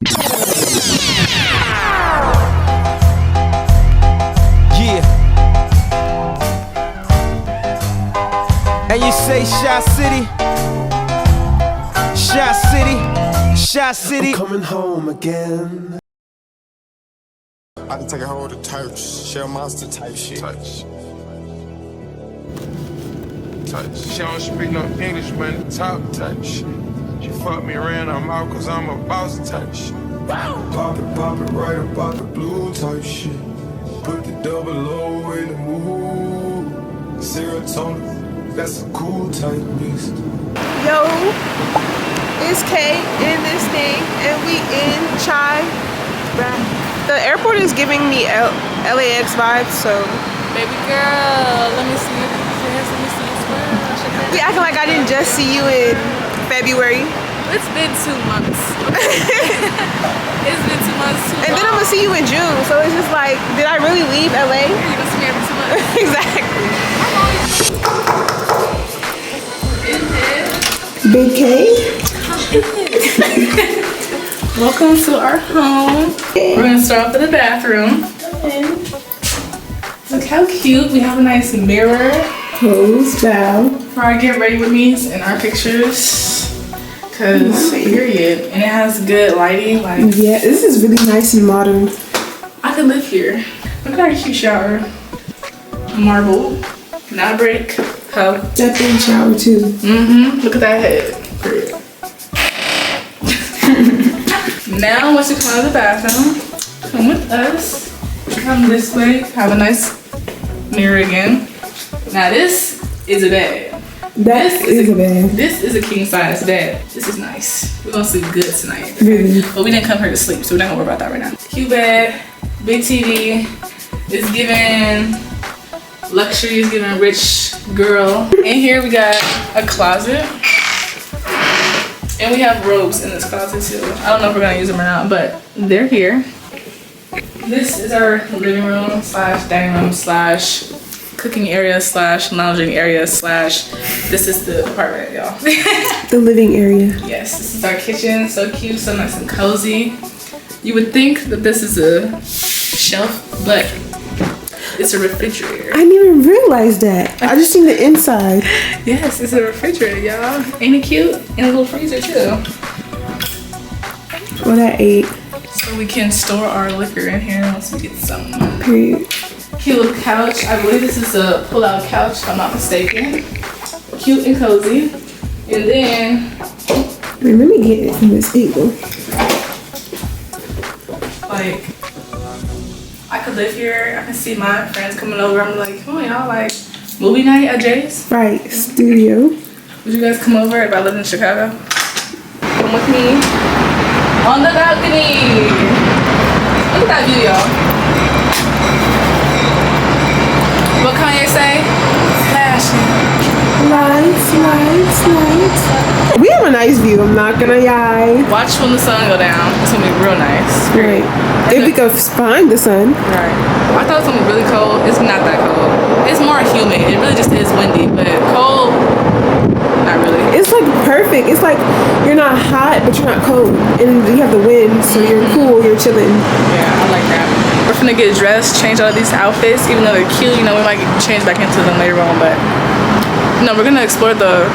Yeah. And you say Shy City, Shy City, Shy City. I'm coming home again. I can take a hold of touch, shell monster type shit. Touch. She don't speak no English, man, talk touch. She fuck me around, I'm out cause I'm a boss touch. Pop it right about the blue type shit. Put the double O in the mood. Serotonin, that's a cool type mix. Yo, it's Kay in this thing, and we in Chai. The airport is giving me LAX vibes, so. Baby girl, let me see you. Let me see you smile. You acting like I didn't just see you in February. It's been 2 months. It's been 2 months too And then I'm gonna see you in June, so it's just like, did I really leave LA? You're gonna see me every 2 months. Exactly. Big K. Welcome to our home. We're gonna start off in the bathroom. Look how cute. We have a nice mirror. Pose, bow. For our get ready with me's and our pictures. Cause period. And it has good lighting. Like, Yeah, this is really nice and modern. I could live here. Look at our cute shower. Marble. Not brick. Hoe. That thing shower too. Look at that head. Period. Now once you come out of the bathroom, come with us. Come this way. Have a nice mirror again. Now this is a bed. That is a bed. This is a king size bed. This is nice. We're gonna sleep good tonight. Really? But we didn't come here to sleep, so we're not gonna worry about that right now. Cute bed, big TV. It's giving luxury, it's giving rich girl. In here we got a closet. And we have robes in this closet too. I don't know if we're gonna use them or not, but they're here. This is our living room slash dining room slash cooking area slash lounging area slash this is the apartment, y'all. The living area. Yes, this is our kitchen. So cute, so nice and cozy. You would think that this is a shelf, but it's a refrigerator. I didn't even realize that. I just seen the inside. Yes, it's a refrigerator, y'all. Ain't it cute? And a little freezer too. Well, that ate. So we can store our liquor in here once we get some. Period. Cute little couch. I believe this is a pull-out couch, if I'm not mistaken. Cute and cozy. And then, Wait, let me get it from this angle. like, I could live here. I can see my friends coming over. I'm like, come on, y'all, like, movie night at Jay's? Right, studio. Would you guys come over if I lived in Chicago? Come with me on the balcony. Look at that view, y'all. What Kanye say? Flashing. Lights. We have a nice view, I'm not gonna lie. Watch when the sun go down. It's gonna be real nice. Right. If we could find the sun. Right. I thought it was gonna be really cold. It's not that cold. It's more humid. It really just is windy, but cold, not really. It's like perfect. It's like you're not hot, but you're not cold. And you have the wind, so you're cool, you're chilling. Yeah, I like that. We're finna get dressed, change all these outfits, even though they're cute. You know, we might get changed back into them later on, but no, we're gonna explore the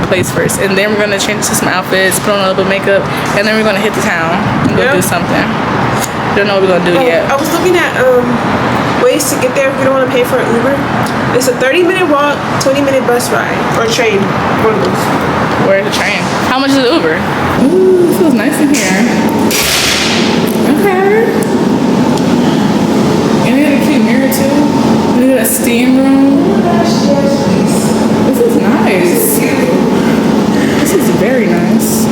place first, and then we're gonna change to some outfits, put on a little bit of makeup, and then we're gonna hit the town and go do something. Don't know what we're gonna do yet. I was looking at ways to get there if we don't want to pay for an Uber. It's a 30-minute walk, 20-minute bus ride, or train. One of those. Where's the train? How much is the Uber? Ooh, this feels nice in here. Okay. And we got a cute mirror too. We got a steam room. This is nice. This is very nice.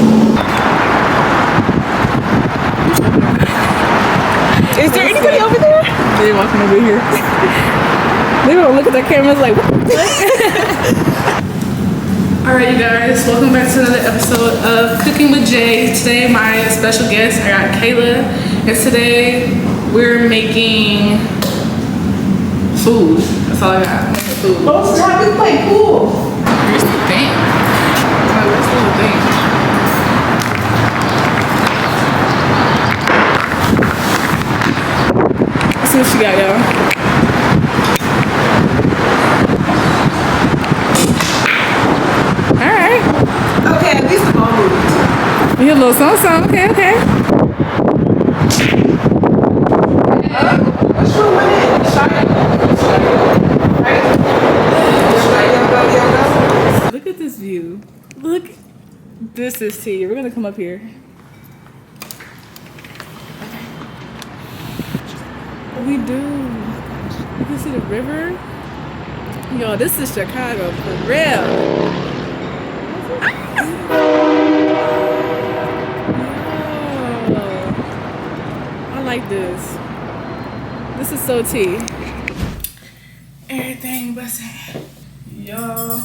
Is there anybody over there? They're walking over here. They're gonna look at the cameras like, what? Alright, you guys, welcome back to another episode of Cooking with Jay. Today, my special guest, I got Kayla, and today we're making food. That's all I got. Making food. Most of the time we play pool. Here's the thing. Where's the thing? see what she got, y'all. All right. Okay, at least the ball moved. We hear a little song. Okay, okay. What's your winning? Look at this view. Look. This is T. We're gonna come up here. We do. You can see the river. Yo, this is Chicago for real. Yo, I like this. This is so T. Everything busting. Yo,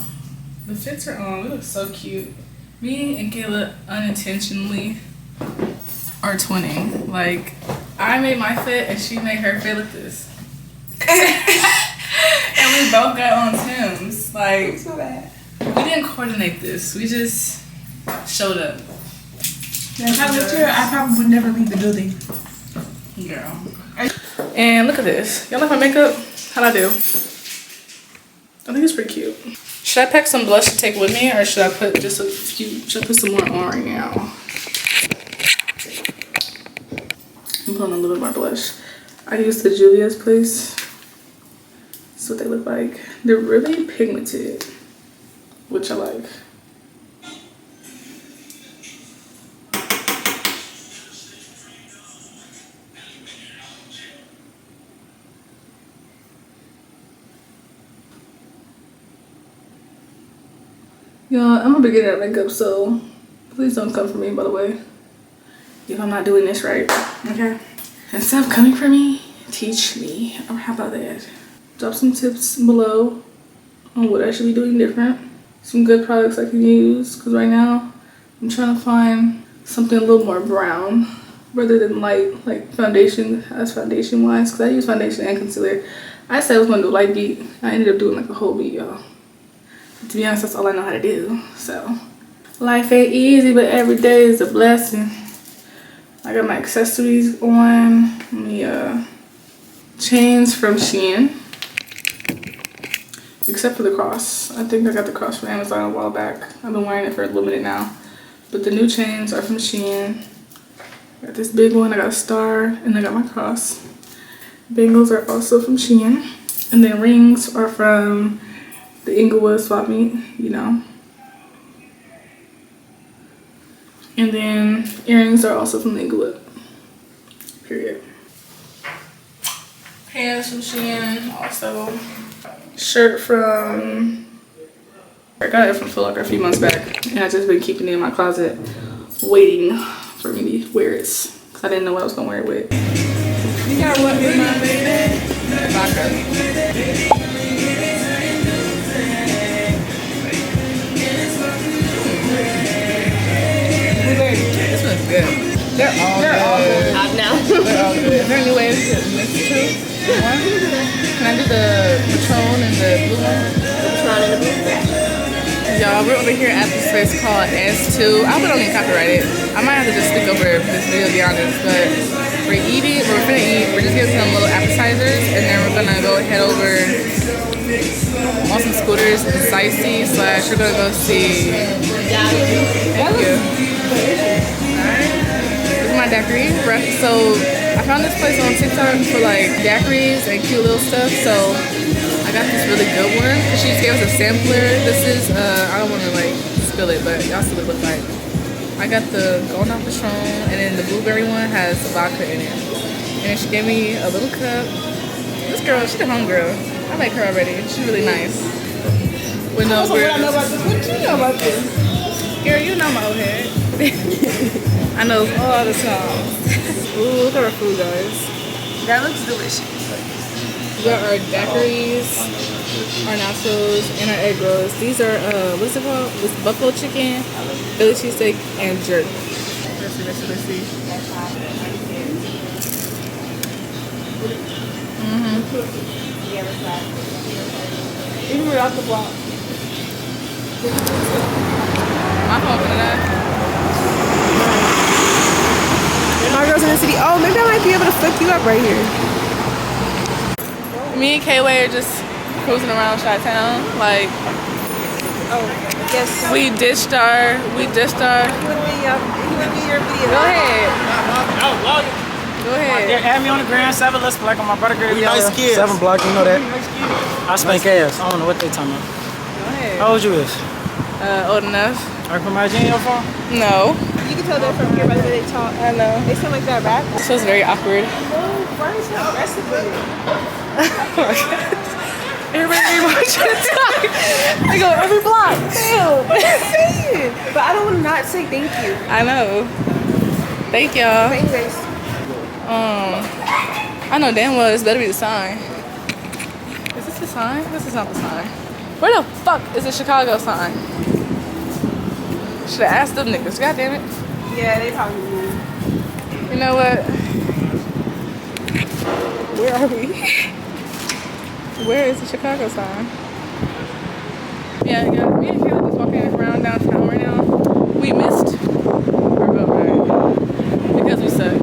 the fits are on. We look so cute. Me and Kayla unintentionally are twinning. Like, I made my fit and she made her fit like this. And we both got on Tim's. Like, So bad. we didn't coordinate this. We just showed up. If I lived here, I probably would never leave the building. Girl. And look at this. Y'all like my makeup? How'd I do? I think it's pretty cute. Should I pack some blush to take with me, or should I put just a few? Should I put some more on right now? I'm putting a little bit more blush. I use the Julia's Place. That's what they look like. They're really pigmented, which I like. Y'all, I'm a beginner at makeup, so please don't come for me, by the way, if I'm not doing this right, okay? Instead of coming for me, teach me. Or how about that? Drop some tips below on what I should be doing different. Some good products I can use, because right now I'm trying to find something a little more brown rather than light, like foundation, as foundation wise, because I use foundation and concealer. I said I was going to do a light beat. I ended up doing like a whole beat, y'all. To be honest, that's all I know how to do. So, life ain't easy, but every day is a blessing. I got my accessories on. My chains from Shein. Except for the cross. I think I got the cross from Amazon a while back. I've been wearing it for a little minute now. But the new chains are from Shein. I got this big one, I got a star, and I got my cross. Bangles are also from Shein. And then rings are from the Inglewood swap meet, you know. And then earrings are also from the Inglewood. Period. Pants from Shein, also. Shirt from, I got it from Foot Locker a few months back, and I've just been keeping it in my closet, waiting for me to wear it, because I didn't know what I was gonna wear it with. You got what in my baby? Vodka. This one's good. They're all good. Out now. They're all good. Is there any way to mix the two? One? Can I do the Patron and the blue one? Patron and the blue. Y'all, we're over here at this place called S2. I hope I don't get copyrighted. I might have to just stick over this video to be honest, but we're eating, we're gonna eat, we're just getting some little appetizers, and then we're gonna go head over on some scooters in Sightsee / we're gonna go see. Thank you. Alright. This is my daiquiri. So I found this place on TikTok for like daiquiris and cute little stuff. So I got this really good one. She just gave us a sampler. This is I don't want to like spill it, but y'all see what it looks like. I got the Golden Patron, and then the blueberry one has vodka in it. And she gave me a little cup. This girl, she's a homegirl. I like her already. She's really nice. With no So what I know about this? What do you know about this? Girl, you know my old head. I know all the songs. Ooh, look at our food, guys. That looks delicious. We got our daiquiris, our nachos, and our egg rolls. These are, what's it called? This buffalo chicken, Philly cheesesteak, and jerk. Let's see. Even without the block. My phone for that. My girls in the city. Oh, maybe I might be able to flip you up right here. Me and K-Way are just cruising around Chi-Town. Like, Oh, yes. we ditched our. He would be your video. Go ahead. Oh, log it. Go ahead. Yeah, add me on the gram, 7 Let's Black on my brother grade. We nice kids. 7 Block, you know that. I spank ass. I don't know what they talking about. Go ahead. How old you is? Old enough. Are you from IG in your phone? No. You can tell they're from here by the way they talk. I know. They sound like that rap. So it's very awkward. Why are you so aggressive with it? Everybody wants to talk. I go every block. Damn. But I don't want to not say thank you. I know. Thank y'all. But anyways, I know damn well this better be the sign. Is this the sign? This is not the sign. Where the fuck is the Chicago sign? Should have asked them niggas. God damn it. yeah, they probably do. You know what? Where are we? Where is the Chicago sign? Yeah, me and Kayla just walking around downtown right now. We missed our boat ride because we suck.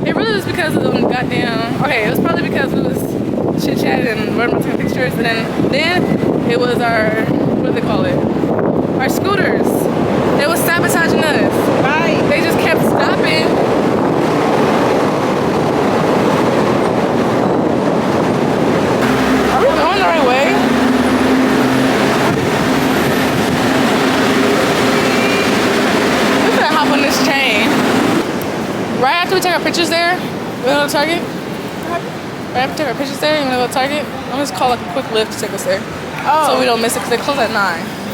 It really was because of the goddamn. Okay, it was probably because it was chit chat and running around taking pictures, and then it was our, what do they call it? Our scooters. They was sabotaging us. Right. They just kept stopping. Are we going the right way? We're gonna hop on this train. Right after we take our pictures there, we're gonna go to Target. Right after we take our pictures there, we're gonna go to Target. I'm just call like a quick lift to take us there. So we don't miss it because they close at 9.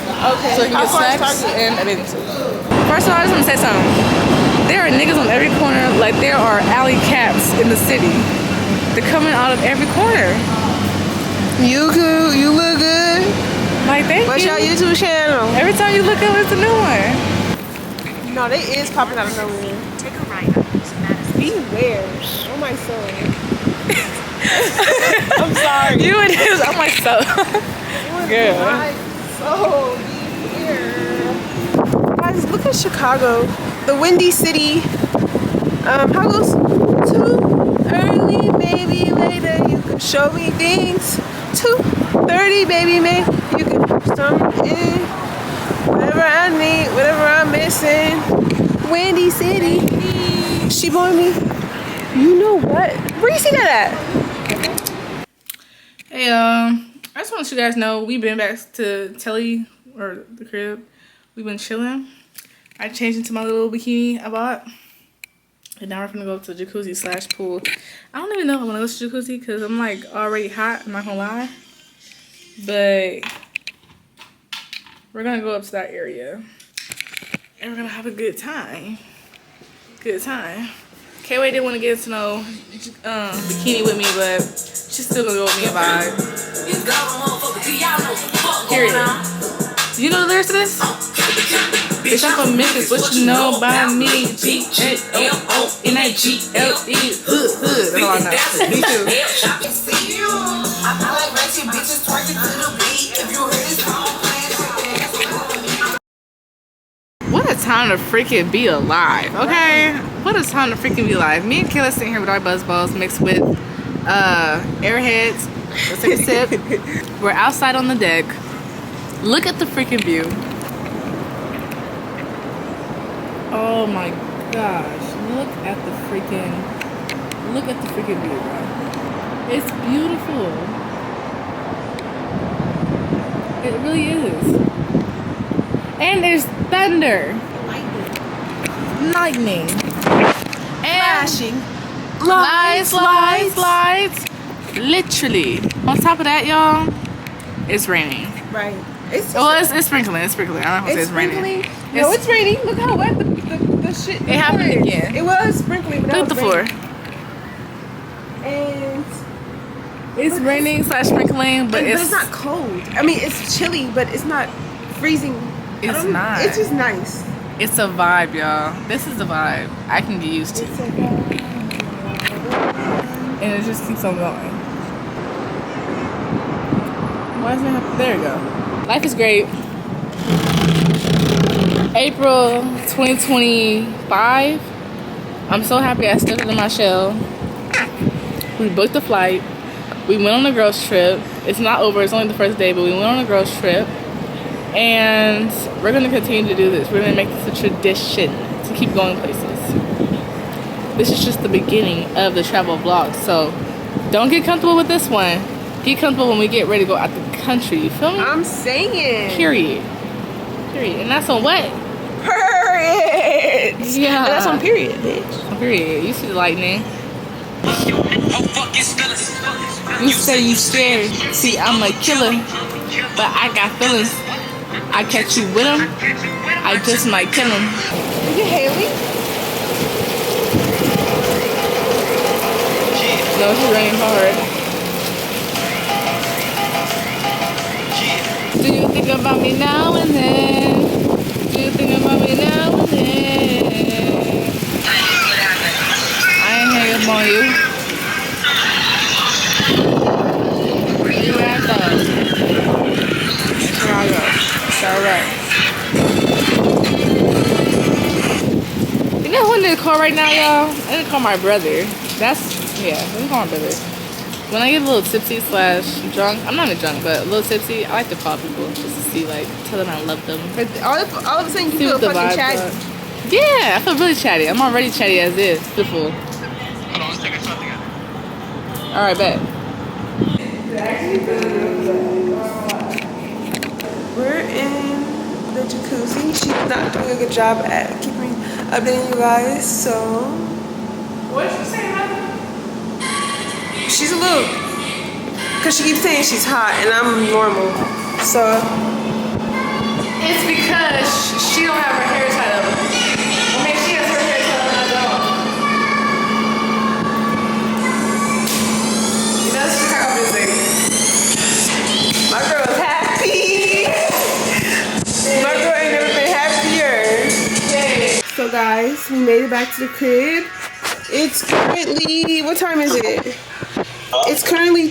Okay. So we can How get far is snacks Target? and a bathing suit. First of all, I just want to say something. There are niggas on every corner, like there are alley cats in the city. They're coming out of every corner. You cool. You look good. Like, thank What's you. your YouTube channel? Every time you look up, it's a new one. No, they is popping out of nowhere. Take a right on Madison. Beware. Oh my soul. I'm sorry. You and his, I'm like, so. Girl. My soul. Beware. Guys, look at Chicago. The Windy City. How goes? Too early, baby. Later, you can show me things. 2:30, baby, man. You can do something. Whatever I need, whatever I'm missing. Windy City. She boy me. You know what? Where you see that at? Hey, I just want to let you guys know we've been back to Telly, or the crib. We've been chilling. I changed into my little bikini I bought. And now we're gonna go to the jacuzzi / pool. I don't even know if I'm gonna go to jacuzzi because I'm like already hot, I'm not gonna lie. But we're gonna go up to that area. And we're gonna have a good time. Good time. K-Way didn't want to get into no bikini with me, but she's still gonna go with me and vibe. Period. You know the lyrics to this? Bitch, I'm from Memphis, what you know about me? G-N-O-N-A-G-L-E, hood. That's all I know. Me too. What a time to freaking be alive, okay? What a time to freaking be alive. Me and Kayla sitting here with our buzz balls mixed with airheads. Let's take a sip. We're outside on the deck. Look at the freaking view. Oh my gosh. Look at the freaking view, bro. It's beautiful. It really is. And there's thunder. Lightning. And Flashing. lights. Literally. On top of that, y'all, it's raining. Right. It's sprinkling. It's sprinkling. I don't know if it's raining. No, it's raining. Look how wet the shit. It happened again. It was sprinkling, but Look at the floor. And It's raining / sprinkling, but it's not cold. I mean, it's chilly, but it's not freezing. It's not. It's just nice. It's a vibe, y'all. This is the vibe I can get used to. It's a vibe. And it just keeps on going. Why isn't it happening? There we go. Life is great. April 2025. I'm so happy I stepped into my shell. We booked the flight. We went on a girls trip. It's not over. It's only the first day, but we went on a girls trip. And we're going to continue to do this. We're going to make this a tradition to keep going places. This is just the beginning of the travel vlog. So don't get comfortable with this one. Get comfortable when we get ready to go out the country. You feel me? I'm saying. Period. Period. And that's on what? Period. Yeah. That's on period, bitch. On period. You see the lightning. You say you scared. See, I'm a killer. But I got feelings. I catch you with him. I just might kill him. Is it Haley? No, she's running hard. Do you think about me now and then? Do you think about me now and then? I ain't hang up on you. Where you at though? Chicago. It's alright. You know who in the car right now, y'all? I'm gonna call my brother. Yeah, let me call my brother. When I get a little tipsy / drunk, I'm not a drunk, but a little tipsy, I like to call people just to see, like, tell them I love them. But all of a sudden you See feel what the fucking vibes chatty. are. Yeah, I feel really chatty. I'm already chatty as is. Beautiful. Alright, bet. We're in the jacuzzi. She's not doing a good job at keeping updating you guys, so What did you say about that? she's a little, cause she keeps saying she's hot and I'm normal. So It's because she don't have her hair tied up. I mean, she has her hair tied up and I don't. You know, it's Chicago music. my girl's happy. My girl ain't never been happier. So guys, we made it back to the crib. It's currently, what time is it? It's currently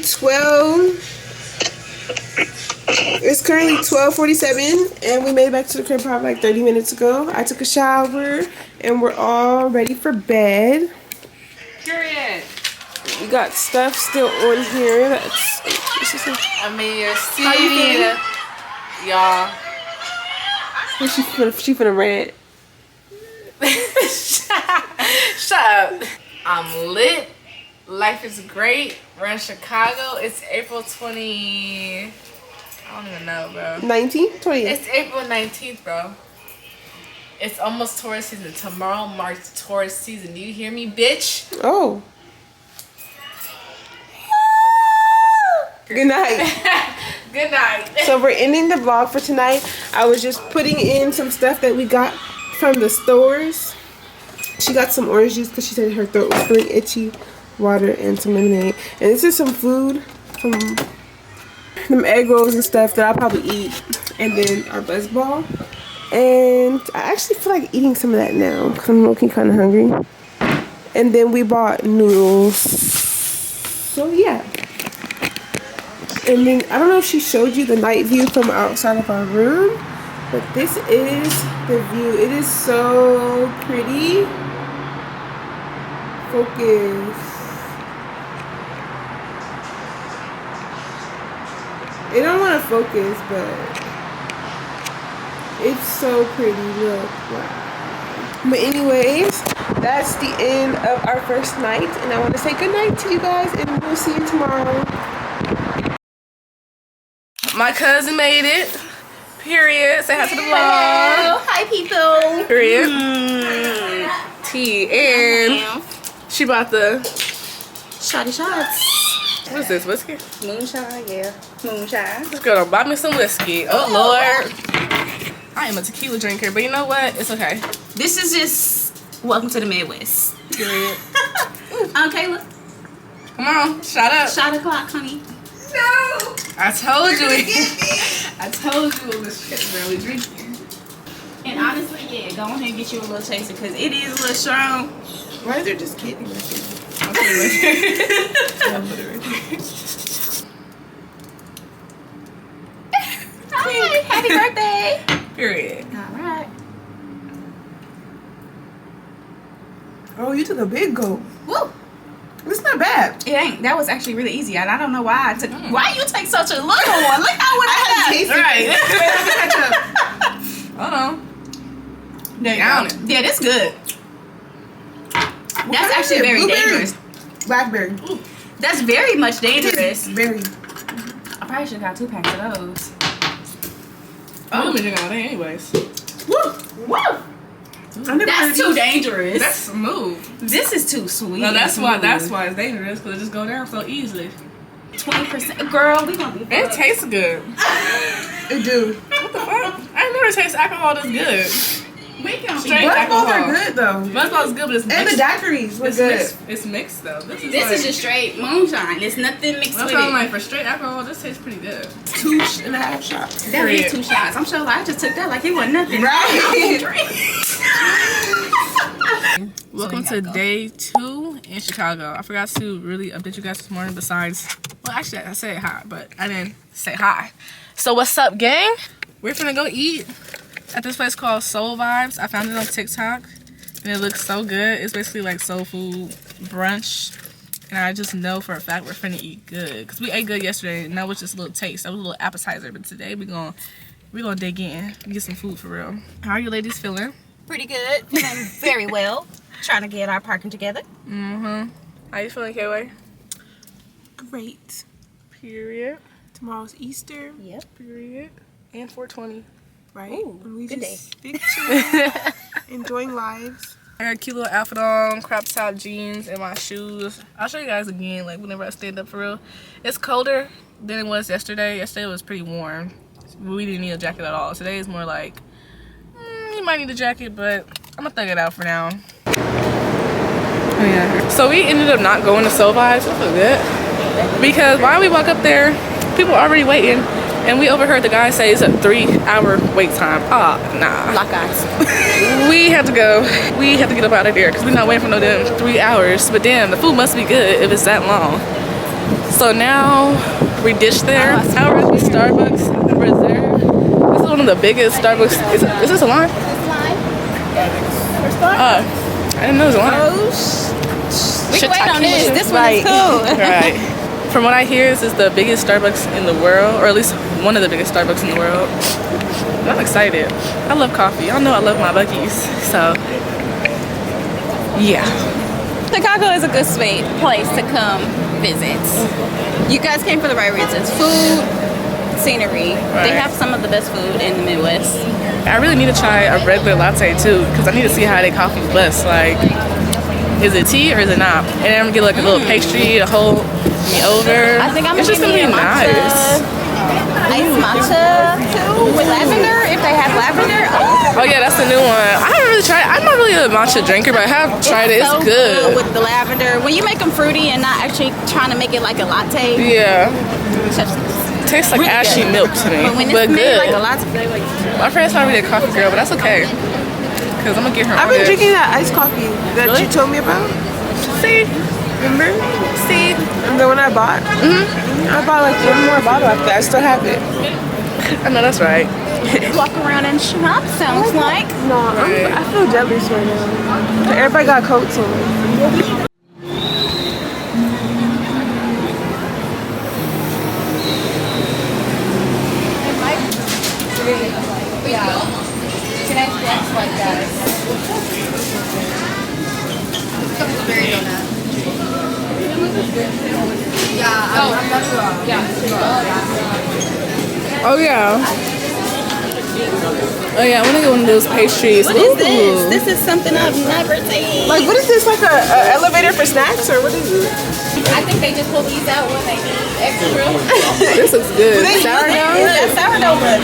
12:47, and we made it back to the crib probably like 30 minutes ago. I took a shower, and we're all ready for bed. Period. We got stuff still on here. I mean, your seed. How you feeling? Y'all. She finna rant. Shut up. I'm lit. Life is great. We're in Chicago. It's April 20. I don't even know, bro. 19? 20. It's April 19th, bro. It's almost tourist season. Tomorrow marks tourist season. Do you hear me, bitch? Oh. Good night. Good night. So we're ending the vlog for tonight. I was just putting in some stuff that we got from the stores. She got some orange juice because she said her throat was feeling itchy. Water and some lemonade. And this is some food, some egg rolls and stuff that I'll probably eat. And then our buzz ball. And I actually feel like eating some of that now because I'm looking kind of hungry. And then we bought noodles. So yeah. And then I don't know if she showed you the night view from outside of our room, but this is the view. It is so pretty. Focus. It don't want to focus, but it's so pretty. Look, wow. But anyways, that's the end of our first night, and I want to say good night to you guys, and we'll see you tomorrow. My cousin made it. Period. Say hi to the vlog. Hi, people. Period. Tea. And she bought the... Shotty shots. What is this? Whiskey? Moonshine, yeah. Moonshine. This girl done bought me some whiskey. Oh, Lord. I am a tequila drinker, but you know what? It's okay. This is just welcome to the Midwest. Period. Kayla. Come on. Shut up. Shot o'clock, honey. No. I told you. I told you it was shit barely drinking. And honestly, yeah, go ahead and get you a little chaser because it is a little strong. Why is there just kidding? Hi, happy birthday. Period. All right. Oh, you took a big gulp. Woo. It's not bad. It ain't. That was actually really easy, and I don't know why I took. Why you take such a little one? Look how what I had to taste it. Right. Hold on. There you Down go. it. Yeah, that's good. That's actually very Blueberry? dangerous. Blackberry. That's very much dangerous. Berry. I probably should have got 2 packs of those. I'm gonna drink all day anyways. Woo! Woo! That's too dangerous. That's smooth. This is too sweet. No, that's why it's dangerous, because it just go down so easily. 20%. Girl, we gonna be It tastes good. It do. What the fuck? I never taste alcohol this good. We can Straight Buzz balls alcohol. are good though. Buzz balls is good, but it's And mixed. the daiquiris were It's good. mixed. It's mixed though. This This like, is just straight moonshine. There's nothing mixed that's with what I'm it. like, for straight alcohol, this tastes pretty good. 2.5 shots. That Period. is 2 shots. I'm sure I just took that like it wasn't nothing. Right. Welcome to day 2 in Chicago. I forgot to really update you guys this morning besides, well actually I said hi, but I didn't say hi. So what's up, gang? We're finna go eat at this place called Soul Vibes. I found it on TikTok and it looks so good. It's basically like soul food brunch. And I just know for a fact we're finna eat good. Cause we ate good yesterday and that was just a little taste. That was a little appetizer. But today we're gonna dig in and get some food for real. How are you ladies feeling? Pretty good. Feeling very well. Trying to get our parking together. Mm-hmm. How you feeling, K-Way? Great. Period. Tomorrow's Easter, Yep. Period. And 420. right? Ooh, And we good just stick to enjoying lives. I got a cute little outfit on, crop top jeans, and my shoes. I'll show you guys again, like whenever I stand up for real. It's colder than it was yesterday. Yesterday was pretty warm. We didn't need a jacket at all. Today is more like, you might need a jacket, but I'm gonna thug it out for now. Oh yeah. So we ended up not going to Soul Vibes. That feels good. Because while we walk up there, people are already waiting. And we overheard the guy say it's a 3-hour wait time. Ah, nah. Lock eyes. We have to go. We have to get up out of there because we're not waiting for no damn 3 hours. But damn, the food must be good if it's that long. So now we ditched there. Now we're at the Starbucks Reserve. This is one of the biggest Starbucks. Is this a line? I didn't know it was a line. We can wait on this. This one Right. is cool. Right. From what I hear, this is the biggest Starbucks in the world, or at least one of the biggest Starbucks in the world. I'm excited. I love coffee. Y'all know I love my Buc-ee's. So, yeah. Chicago is a good place to come visit. You guys came for the right reasons. Food, scenery. Right. They have some of the best food in the Midwest. I really need to try a regular latte too, because I need to see how they coffee bless. Like, is it tea or is it not? And then I'm gonna get like a little pastry to hold me over. I think I'm it's just gonna gonna be get me a matcha. nice. Iced matcha too with lavender. If they have lavender, Oh yeah, that's the new one. I haven't really tried. I'm not really a matcha drinker, but I have tried it. It's so good. with the lavender. When you make them fruity and not actually trying to make it like a latte, Yeah, tastes like Really ashy good. milk to me, but when it's but made good. like a latte, My friend's not really a coffee girl, but that's okay. Cause I'm gonna get her. I've on been it. drinking that iced coffee that Really? you told me about. See, Remember? see. And the one I bought? I bought like one more bottle after that. I still have it. I know that's right. walk around and shop. Sounds like. No, Right. I feel jealous right now. Everybody got coats on. Can I flex like that? Oh yeah. Oh yeah, I wanna get one of those pastries. What is this? This is something I've never seen. Like, what is this? Like a elevator for snacks or what is it? I think they just pull these out when they need extra. This looks good. Sourdough? Yeah, sourdough bread.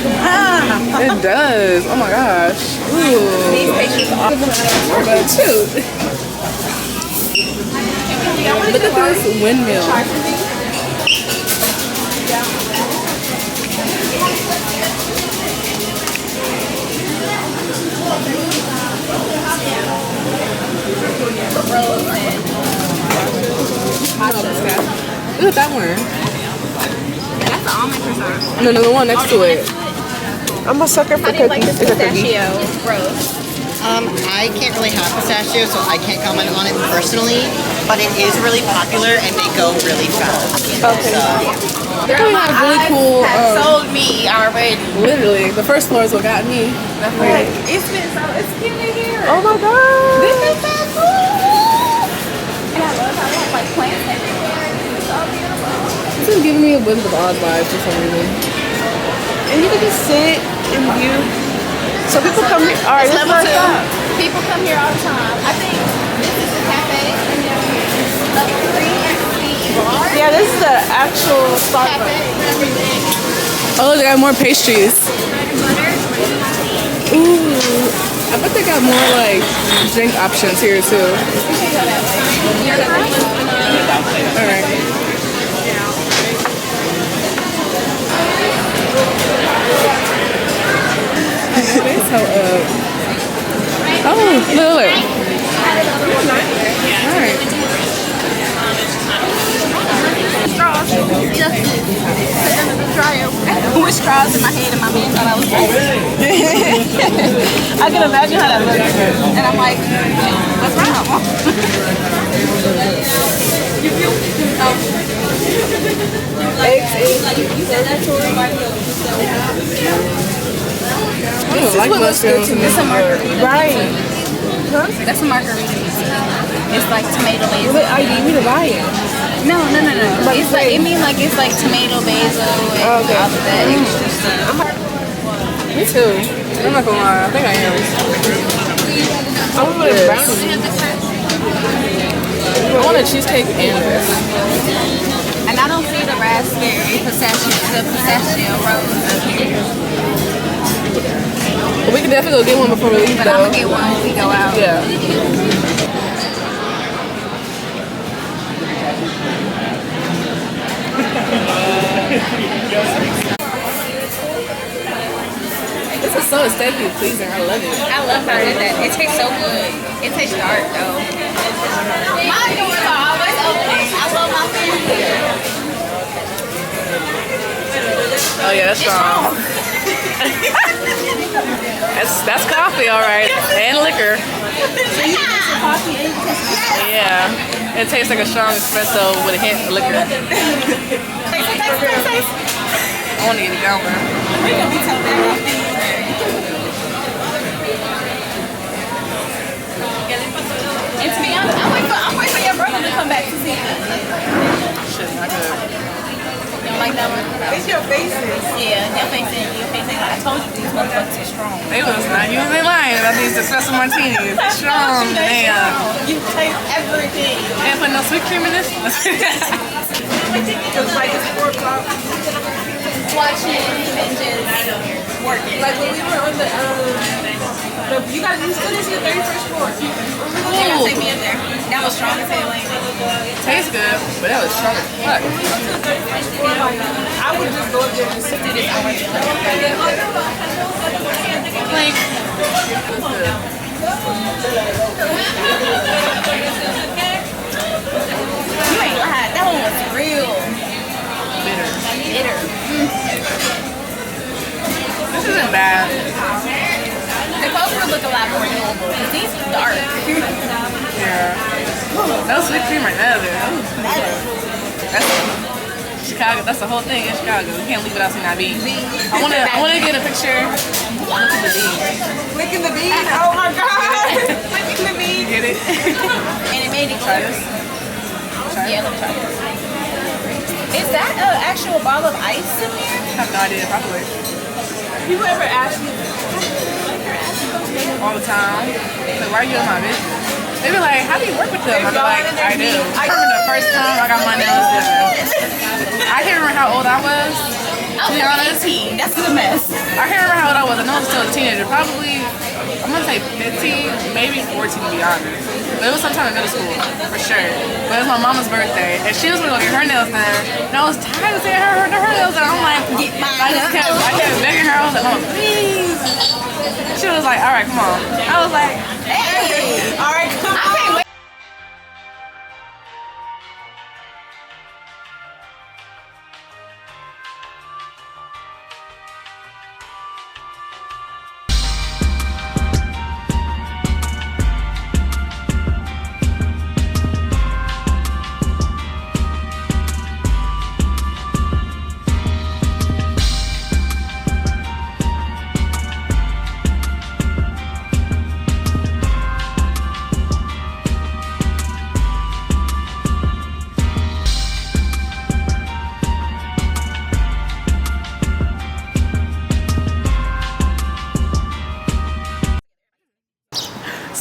It does. Oh my gosh. Ooh. These pastries are But shoot. Look at this windmill. Look at that one. That's the almond croissant. No, the one next to it. I'm a sucker for How do you like cookies. this It's a cookie. pistachio roast? I can't really have pistachio, so I can't comment on it personally. but it is really popular and they go really fast. Okay. They probably have really cool. Sold me already. Literally, the first floor is what got me. Right. It's been so, it's cute in here. Oh my god. This is so cool. And I love how they have like plants everywhere. It's so beautiful. This is giving me a Wizard of Oz vibe for some reason. And you can just sit and view. So people come here. All right, It's this is level our 2. stop. People come here all the time. I think this is the cafe. And then level 3 is the bar. Yeah, this is the actual Starbucks. Cafe. Oh, they got more pastries. Ooh, I bet they got more like drink options here too. All right. So, oh, look. All right. Straws. With straws in my head and my man thought I was crazy. I can imagine how that looks. And I'm like, what's wrong? I don't like mushrooms. It's a margarita. Right. That's a margarita. It's like tomato basil. But I need me to buy it. No. It's like, it means like it's like tomato basil and all of that extra stuff. Me too. I'm not gonna lie. I think I am. I want a brownie. I want a cheesecake and this. And I don't see the raspberry pistachio rose up here. But we can definitely go get one before we leave But though. I'm gonna get one when we go out. Yeah. This is so aesthetically pleasing. I love it. I love how it that. It tastes so good. It tastes dark though. My doors are always open. I love my family. Oh yeah, that's strong. that's coffee, all right, and liquor. Yeah, it tastes like a strong espresso with a hint of liquor. I want to get it going. And to be honest, I'm waiting for your brother to come back to see us. Shit, not good. You don't like that one? It's your faces. Yeah, your face ain't. I told you these motherfuckers are strong. They was not using lying about these espresso martinis. It's strong, damn. You taste everything. Can't put no sweet cream in this. It's like it's 4 o'clock. Watching and just working. Like when we were on the you guys, you still didn't see the 31st floor. They're gonna take me in there. That was strong as hell, ain't it? Tastes good, but that was strong as fuck. I would just go up there and just sit Do this already. Like, it's good. You ain't lied. That one was real Bitter. bitter. This isn't bad. The coke would look a lot more noble because these are dark. Yeah. No sweet cream right now, dude. That's Chicago. That's the whole thing in Chicago. We can't leave without seeing that bean. I wanna get a picture. Look at the bean. licking the bean. Oh my god. Licking the bean. Get it? And it made it Try clear. this. Yeah, let me try this. Is that an actual ball of ice in there? I have no idea. Probably People ever ask me, all the time. Like, why are you on my business? They be like, how do you work with them? I be like, I do. I remember the first time I got my nails done. I can't remember how old I was. To be honest, That's the mess. I can't remember how old I was. I know I was still a teenager. Probably, I'm gonna say 15, maybe 14 to be honest. But it was sometime in middle school, for sure. But it was my mama's birthday, and she was gonna go get her nails done. And I was tired of seeing her nails done. I'm like, I kept begging her. I was like, Mama, please. She was like, all right, come on. I was like, Hey, all right, come on. I can't wait.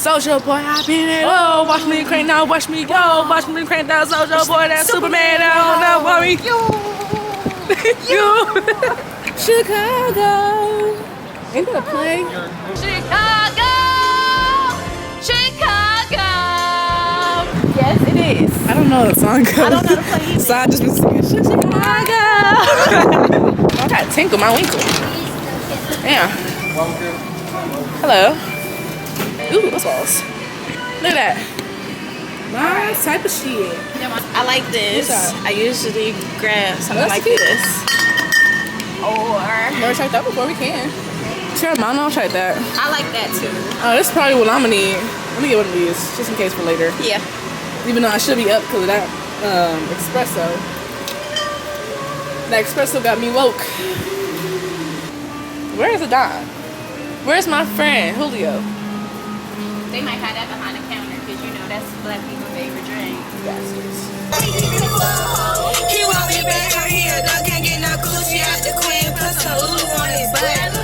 Soulja Boy, I been it. Oh, watch me crank now, watch me go. Watch me crank down, Soulja Boy, that Superman down, now for me. You. Chicago. Ain't that a play? Chicago! Chicago! Yes, it is. I don't know the song goes. I don't know the play either. So I just been singing Chicago. I got Tinkle my Winkle. Damn. Hello. Ooh, those walls. Look at that. My type of shit. I like this. What's that? I usually grab something That's like cute. this. Or Never tried that before, we can. Sure, mom, I'll try that. I like that too. Oh, this is probably what I'm gonna need. Let me get one of these, just in case for later. Yeah. Even though I should be up because of that espresso. That espresso got me woke. Where is Adon? Where's my friend, Julio? They might have that behind the counter because you know that's black people's favorite drink. Bastards. He want me back out here, dog can't get no Gucci out the queen, put some Lulu on his butt.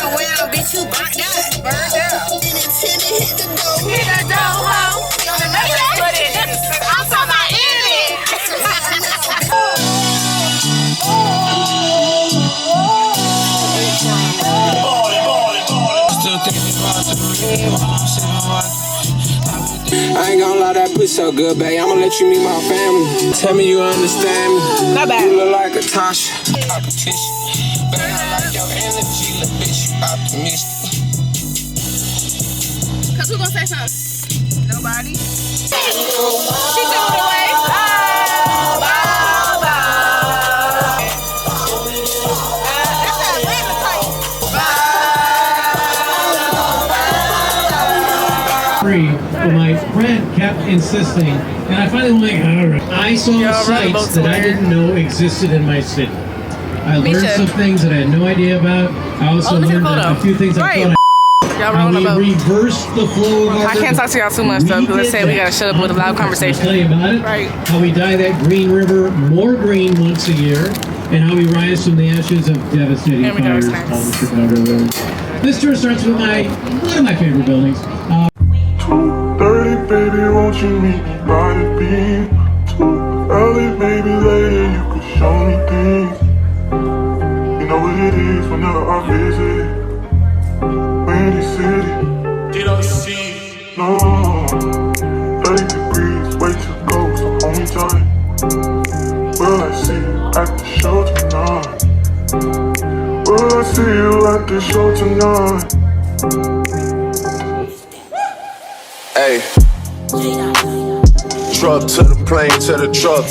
Well, bitch, you burnt out. Burned out. Hit the dough, ho. I'm talking about I ain't gonna lie, that pussy so good, babe. I'ma let you meet my family. Tell me you understand me. Not bad. You look like a Tasha. Competition. But I like your energy, little bitch. You optimistic. Cause who gonna say something? Nobody. She threw it away. But my friend kept insisting, and I finally went like, all right. I saw sites that I didn't know existed in my city. I learned some things that I had no idea about. I also learned a few things I thought how we reversed the flow of our I can't talk to y'all too much though because they say we gotta shut up with a loud conversation. I'll tell you about it. Right. How we dye that Green River more green once a year, and how we rise from the ashes of devastating fires on the Chicago Road. This tour starts with one of my favorite buildings. 2:30, baby, won't you meet me by the beam? Too early, baby, later you could show me things. You know what it is whenever I visit Windy City. Get on your feet. No, 30 degrees, way too cold, so hold me tight. Will I see you at the show tonight? Will I see you at the show tonight? Hey, truck to the plane, to the truck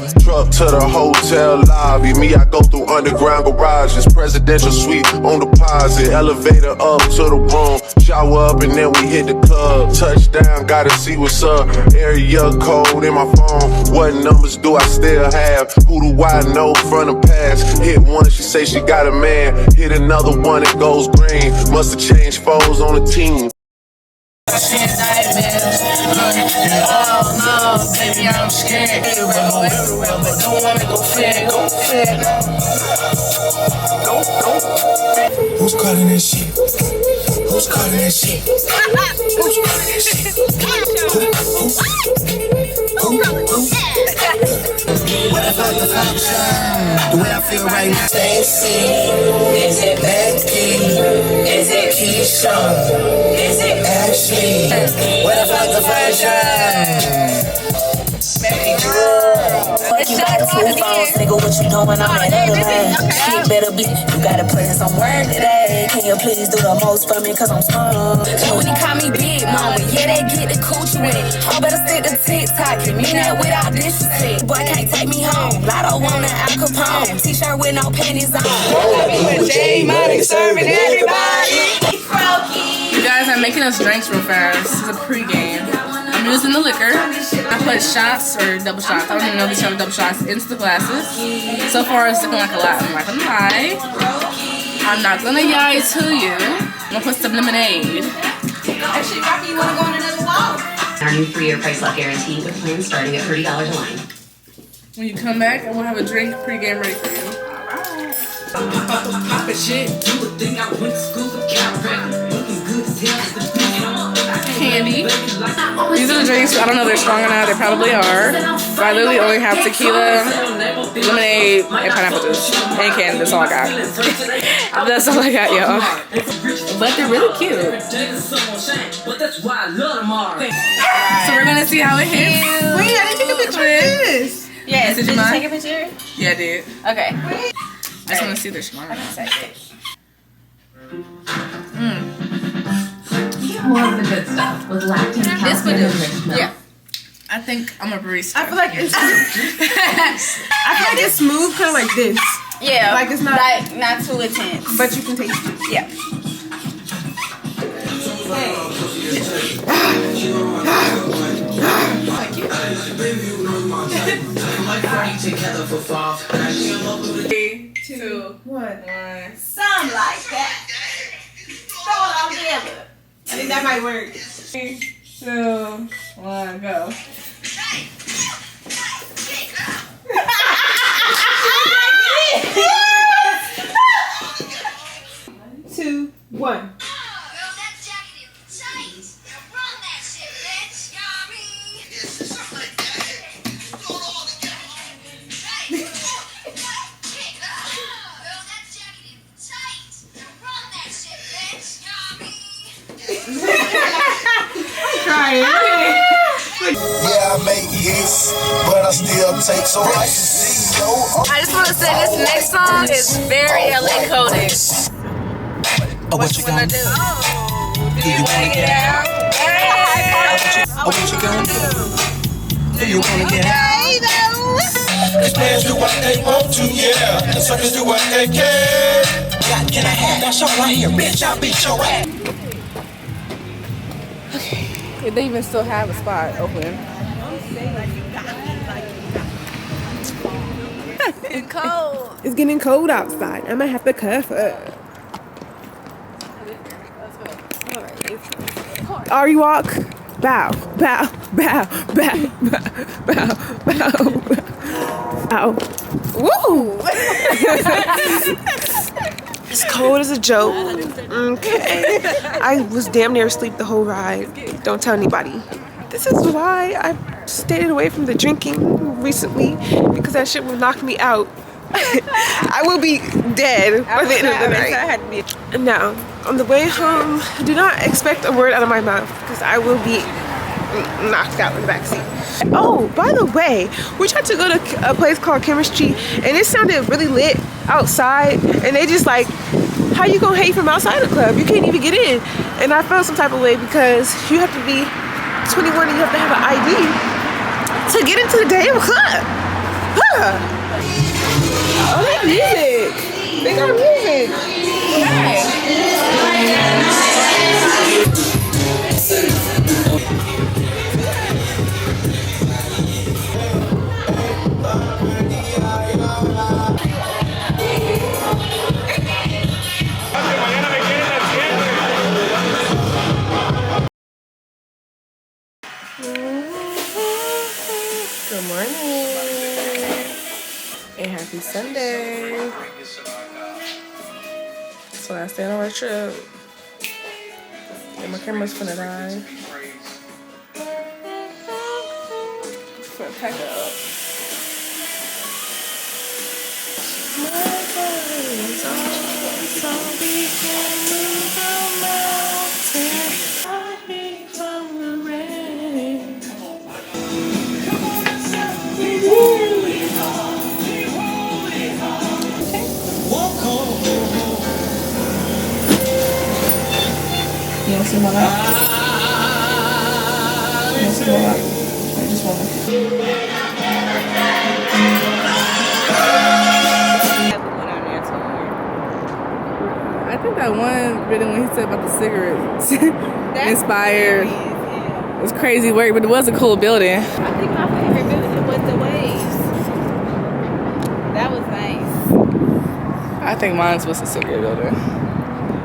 to the hotel lobby. Me, I go through underground garages, presidential suite on deposit, elevator up to the room, shower up and then we hit the club. Touchdown, gotta see what's up. Area code in my phone. What numbers do I still have? Who do I know from the past? Hit one, she say she got a man. Hit another one, it goes green. Must've changed foes on the team. oh no, baby, I'm scared. Everywhere, but don't wanna go fair. Who's calling this shit? Who's calling this shit? Who's calling this shit? What if I could function? The way I feel right now. Stacy, is it Becky? Is it Keisha? Is it Ashley? What if I could function? Baby girl. Fuck you got two phones, nigga, what you doing? I'm in the lane. Shit better be, you got a presence, I'm wearing today. Can you please do the most for me, cause I'm smart. When you call me Big Mama, yeah, they get the coochie with it. I better stick to TikTok, you mean that without disrespect. Boy, can't take me home, Lotto want an Al Capone. T-shirt with no panties on. With J Money serving everybody. You guys, I'm making us drinks real fast. This is a pregame. I'm using the liquor. I put shots or double shots. I don't even know if these are double shots into the glasses. So far, it's looking like a lot. I'm not gonna lie. I'm not gonna lie to you. I'm gonna put some lemonade. Actually, Rocky, you wanna go on another walk? Our new 3-year price lock guarantee with plans starting at $30 a line. When you come back, I will have a drink pregame ready for you. Poppin' shit, do a thing. I went to school for chiropractic. Looking good as hell. candy. These are the drinks. I don't know if they're strong or not. They probably are. But I literally only have tequila, lemonade, and pineapple juice. And candy. That's all I got. That's all I got, y'all. But they're really cute. So we're gonna see how it hits. Wait, I didn't take a picture of this. Yes, did you mine? take a picture? Yeah, I did. Okay. I just want to see their smart. You love the good stuff with lactose, calcium, and rich milk. Yeah. I think I'm a barista. I feel like it's smooth, kind of like this. Yeah. Like it's not not too intense. but you can taste it. Yeah. Together for 3, 2, 1. Something like that. Throw it all together. I think that might work. 3, 2, 1, go. 2, 1. Yeah, I make hits, but I still take so I can see no. I just want to say this next song is very LA coded. Oh, what you gonna do? Do you wanna get out? Oh, what you gonna do? Do you wanna get out? These players do what they want to, yeah. The suckers do what they can. God, can I have that shot right here, bitch? I'll beat your ass. If they even still have a spot open. It's cold. It's getting cold outside. I might have to cuff up. Ari walk. Bow, bow, bow, bow, bow, bow, bow, bow. Woo! It's cold as a joke. Okay. I was damn near asleep the whole ride. Don't tell anybody. This is why I stayed away from the drinking recently, because that shit will knock me out. I will be dead by the end of the night. Now, on the way home, do not expect a word out of my mouth, because I will be knocked out in the backseat. Oh, by the way, we tried to go to a place called Chemistry, and it sounded really lit outside, and they just like, how you gonna hate from outside the club? You can't even get in. And I felt some type of way because you have to be 21 and you have to have an ID to get into the damn club. Huh. Oh, they got music. They got music. Good morning and happy Sunday. It's the last day on our trip. And my camera's finna die. Finna pack it up. You want some more? You want some more? I just want I think that one video when he said about the cigarettes inspired. It was crazy work, but it was a cool building. I think my favorite building was the Waves. That was nice. I think mine was a cigarette building.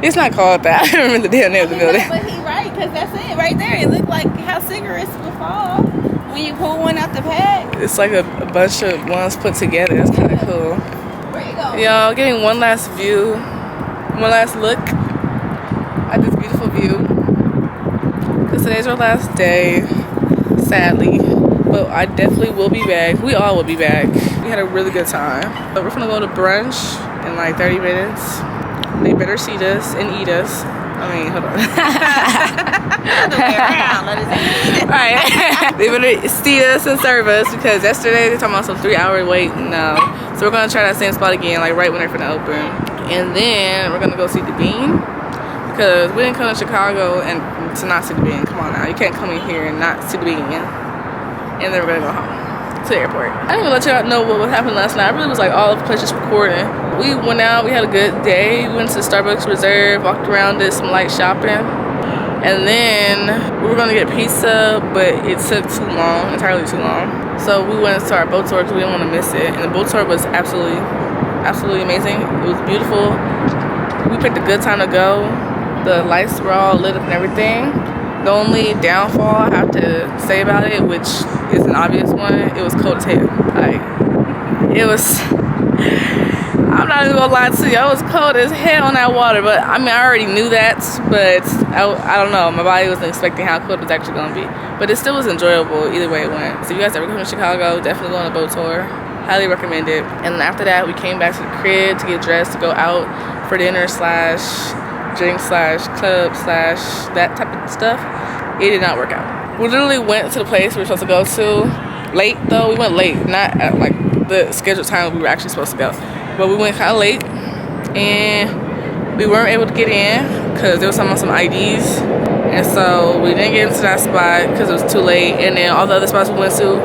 It's not called that. I don't remember the damn name of the building. But he right, because that's it right there. It looked like how cigarettes would fall when you pull one out the pack. It's like a bunch of ones put together. That's kind of cool. Where you go? Y'all getting one last view, one last look at this beautiful view. This today's our last day, sadly. But I definitely will be back. We all will be back. We had a really good time. But we're gonna go to brunch in like 30 minutes. They better see us and eat us. I mean, hold on. Alright. They better see us and serve us because yesterday they talking about some 3-hour wait. No. So we're gonna try that same spot again, like right when they're finna open. And then we're gonna go see the Bean. Because we didn't come to Chicago and to not see the Bean. Come on now. You can't come in here and not see the Bean. And then we're gonna go home to the airport. I didn't even let y'all know what happened last night. I really was like all over the place just recording. We went out, we had a good day. We went to Starbucks Reserve, walked around, did some light shopping. And then we were gonna get pizza, but it took too long, entirely too long. So we went to our boat tour because we didn't want to miss it. And the boat tour was absolutely amazing. It was beautiful. We picked a good time to go. The lights were all lit up and everything. The only downfall I have to say about it, which is an obvious one, it was cold as hell. Like, it was, I'm not even gonna lie to you, I was cold as hell in that water, but I mean, I already knew that, but I don't know, my body wasn't expecting how cold it was actually gonna be. But it still was enjoyable either way it went. So if you guys ever come to Chicago, definitely go on a boat tour. Highly recommend it. And then after that, we came back to the crib to get dressed to go out for dinner / drink / club / that type of stuff. It did not work out. We literally went to the place we were supposed to go to late though. We went late, not at like the scheduled time we were actually supposed to go, but we went kind of late and we weren't able to get in because there was some IDs, and so we didn't get into that spot because it was too late. And then all the other spots we went to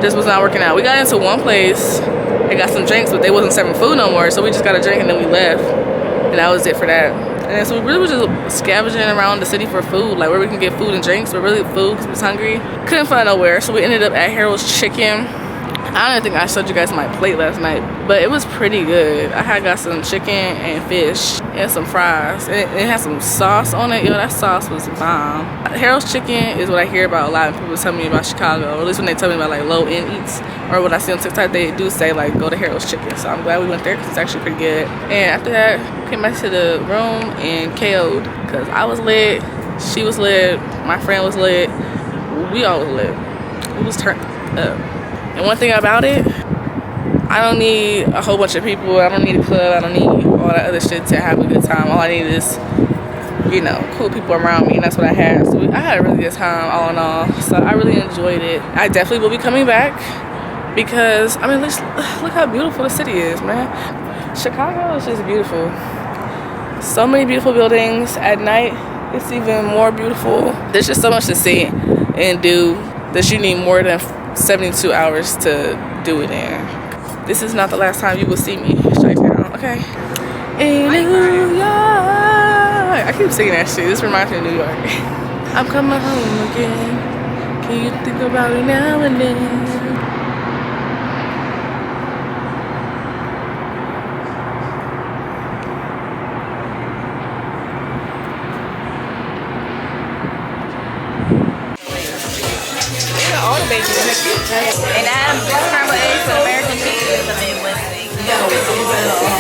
just was not working out. We got into one place and got some drinks, but they wasn't serving food no more, so we just got a drink and then we left, and that was it for that. And so we really was just scavenging around the city for food, like where we can get food and drinks, but really food because we was hungry. Couldn't find nowhere, so we ended up at Harold's Chicken. I don't think I showed you guys my plate last night, but it was pretty good. I had got some chicken and fish and some fries. It had some sauce on it. Yo, that sauce was bomb. Harold's Chicken is what I hear about a lot of people tell me about Chicago, or at least when they tell me about like low-end eats, or what I see on TikTok, they do say like go to Harold's Chicken. So I'm glad we went there because it's actually pretty good. And after that, came back to the room and KO'd because I was lit, she was lit, my friend was lit, we all was lit. It was turned up. And one thing about it, I don't need a whole bunch of people. I don't need a club. I don't need all that other shit to have a good time. All I need is, you know, cool people around me, and that's what I had. So I had a really good time all in all. So I really enjoyed it. I definitely will be coming back because, I mean, look how beautiful the city is, man. Chicago is just beautiful. So many beautiful buildings. At night, it's even more beautiful. There's just so much to see and do that you need more than 72 hours to do it in. This is not the last time you will see me straight down, okay? In New York. I keep singing that shit. This reminds me of New York. I'm coming home again. Can you think about it now and then? And add scrambled eggs with American cheese.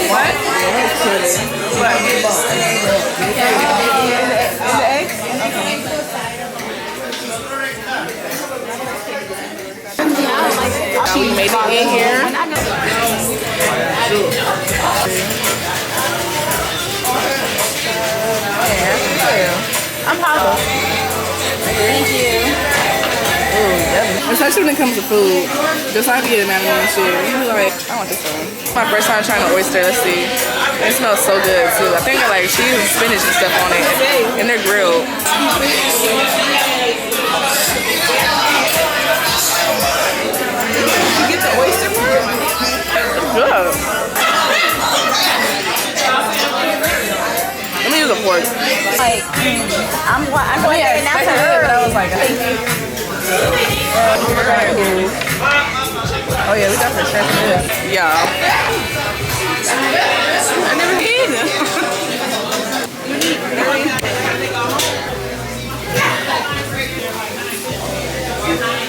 What? The eggs? We made it in here. I'm positive. Thank you. Especially when it comes to food. Just like to get an animal and shit. You be like, I want this one. My first time trying an oyster, let's see. It smells so good too. I think I like cheese and spinach and stuff on it. And they're grilled. You get the oyster part? It's good. Let me use a fork. Like, I'm going to now to her. But I was like, oh yeah, we got the chef this. Yeah. I never eaten it.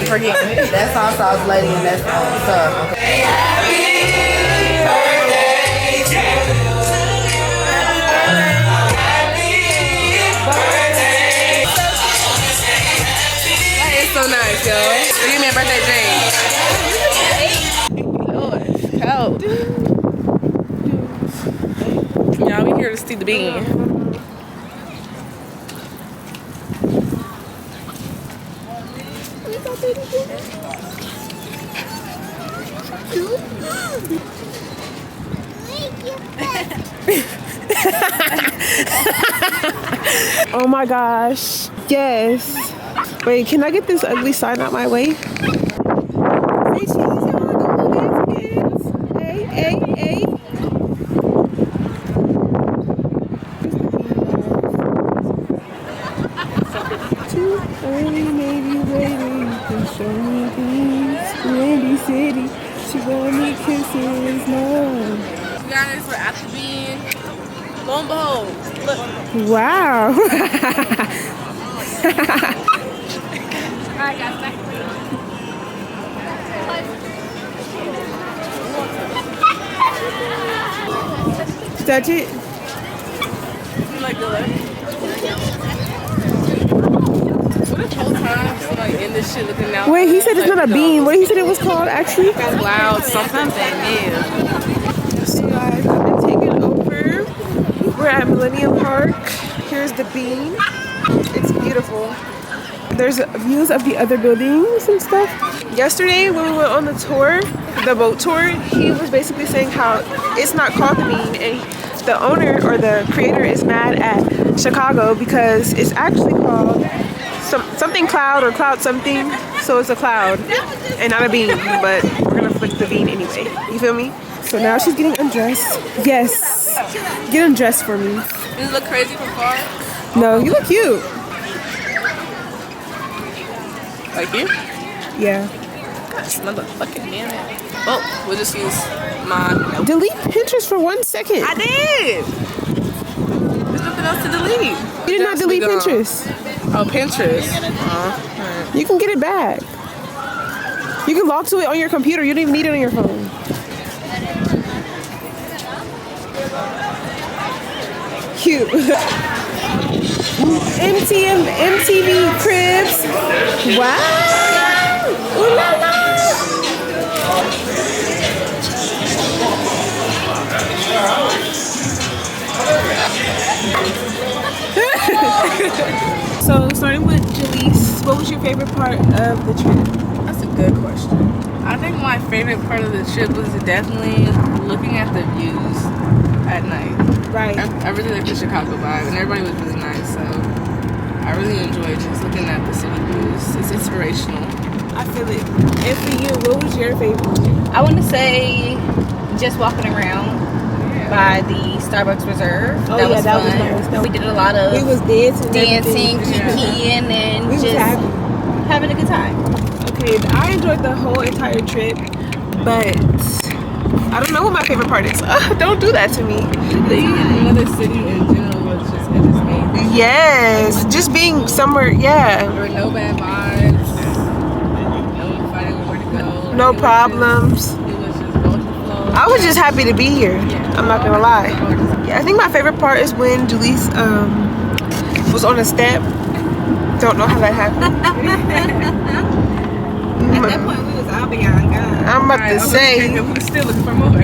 Forget that's all sauce lady and that's all stuff. Yes, yo. Give me a birthday drink. Lord, help. Y'all, we here to see the bean. Oh my gosh. Yes. Wait, can I get this ugly sign out my way? Say cheese, y'all. Go dance, kids. Hey, hey, hey. Too early, maybe waiting. You show me things. Windy City. She want me kisses. No. Guys, we're at the bean. Lo and behold, look. Wow. Alright, guys, back. Touch it. Like good. What if whole time like in this shit looking out? Wait, he said it's not a bean. What he said it was called actually? Cloud something new. So guys, I've been taken over. We're at Millennium Park. Here's the bean. It's beautiful. There's views of the other buildings and stuff. Yesterday when we went on the tour, the boat tour, he was basically saying how it's not called the bean, and the owner or the creator is mad at Chicago because it's actually called something cloud or cloud something. So it's a cloud and not a bean, but we're gonna flick the bean anyway. You feel me? So now she's getting undressed. Yes. Get undressed for me. Does it look crazy from far? No, you look cute. Like you? Yeah. Motherfucking damn it. Oh, we'll just use my... Delete Pinterest for 1 second. I did! There's nothing else to delete. You did not delete Pinterest. Oh, Pinterest. You can get it back. You can log to it on your computer. You don't even need it on your phone. Cute. MTV Cribs. Wow. Ooh la la. So starting with Jalise, what was your favorite part of the trip? That's a good question. I think my favorite part of the trip was definitely looking at the views at night. Right. I really like the Chicago vibe, and everybody was really nice, so I really enjoyed just looking at the city views. It's inspirational. I feel it. And for you, what was your favorite? I want to say just walking around by the Starbucks Reserve. Oh, that was fun. Was nice. We did a lot of dancing, kikiing, and we just having a good time. Okay, I enjoyed the whole entire trip, but I don't know what my favorite part is. Don't do that to me. Another city in general was just amazing. Yes, just being somewhere, yeah. There were no bad vibes. No fighting where to go. No problems. It was just go with the flow. I was just happy to be here. I'm not gonna lie. Yeah, I think my favorite part is when Jalise was on a step. Don't know how that happened. At that point, we was all beyond God. I'm about to say. We were still looking for more.